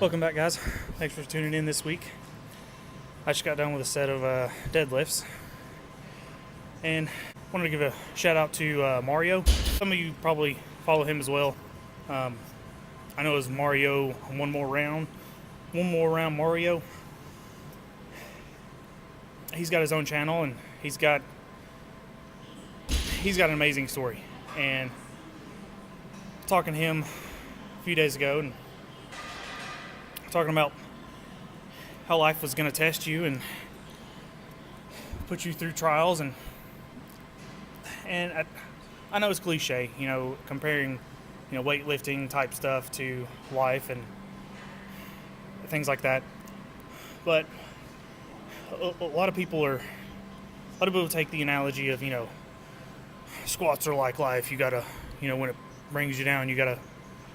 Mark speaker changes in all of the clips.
Speaker 1: Welcome back, guys. Thanks for tuning in this week. I just got done with a set of deadlifts, and wanted to give a shout out to Mario. Some of you probably follow him as well. I know it was Mario One More Round Mario. He's got his own channel, and he's got an amazing story. And talking to him a few days ago, and talking about how life was going to test you and put you through trials, and I know it's cliche, comparing, weightlifting type stuff to life and things like that. But a lot of people take the analogy of, squats are like life. You gotta, when it brings you down, you gotta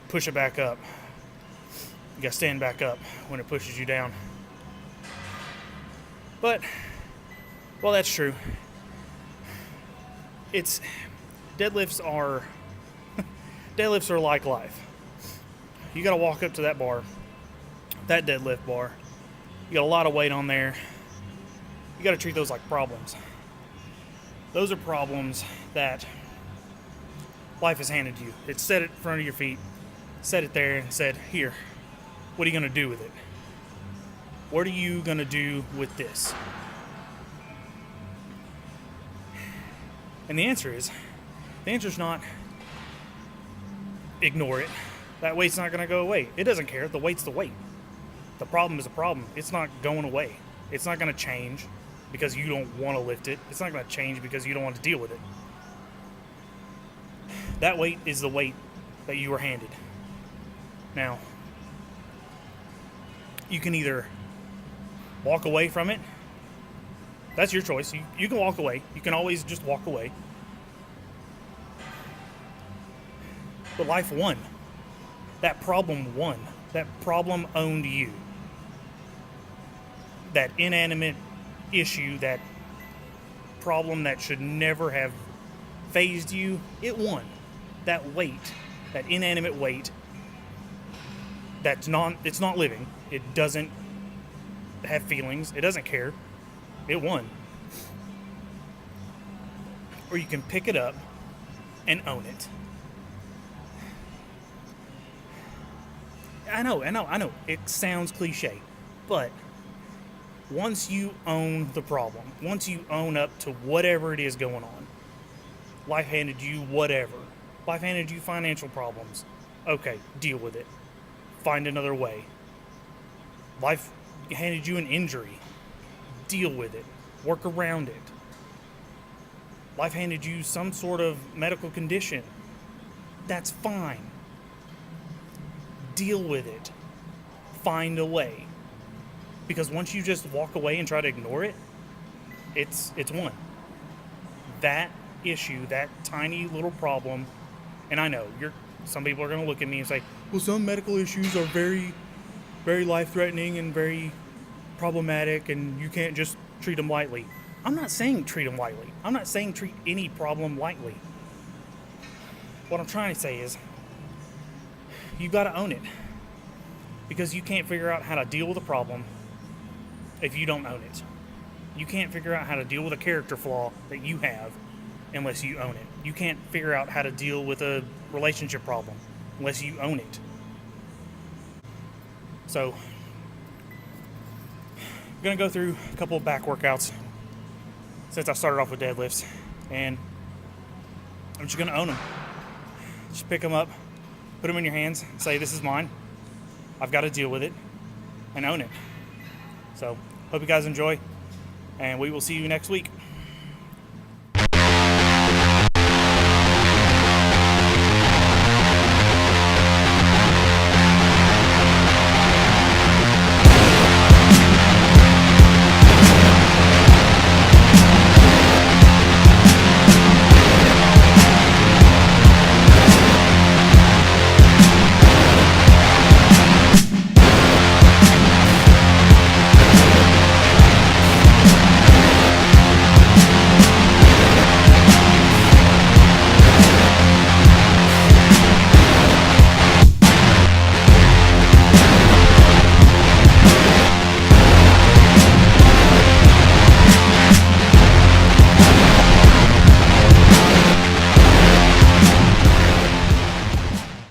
Speaker 1: push it back up. You gotta stand back up when it pushes you down. But, well, that's true. Deadlifts are like life. You gotta walk up to that bar, that deadlift bar. You got a lot of weight on there. You gotta treat those like problems. Those are problems that life has handed you. It's set it in front of your feet, set it there, and said, here, what are you going to do with it? What are you going to do with this? And the answer is not ignore it. That weight's not going to go away. It doesn't care. The weight's the weight. The problem is a problem. It's not going away. It's not going to change because you don't want to lift it. It's not going to change because you don't want to deal with it. That weight is the weight that you were handed. Now, you can either walk away from it. That's your choice. You can walk away. You can always just walk away. But life won. That problem won. That problem owned you. That inanimate issue, that problem that should never have phased you, it won. That weight, that inanimate weight, it's not living. It doesn't have feelings. It doesn't care. It won. Or you can pick it up and own it. I know. It sounds cliche, but once you own the problem, once you own up to whatever it is going on, life handed you whatever. Life handed you financial problems. Okay, deal with it. Find another way. Life handed you an injury. Deal with it. Work around it. Life handed you some sort of medical condition. That's fine. Deal with it. Find a way. Because once you just walk away and try to ignore it, it's won. That issue, that tiny little problem, and I know some people are going to look at me and say, well, some medical issues are very, very life-threatening and very problematic, and you can't just treat them lightly. I'm not saying treat them lightly. I'm not saying treat any problem lightly. What I'm trying to say is, you got to own it. Because you can't figure out how to deal with a problem if you don't own it. You can't figure out how to deal with a character flaw that you have unless you own it. You can't figure out how to deal with a relationship problem unless you own it. So, I'm going to go through a couple of back workouts since I started off with deadlifts, and I'm just going to own them. Just pick them up, put them in your hands, say, this is mine. I've got to deal with it, and own it. So, hope you guys enjoy, and we will see you next week.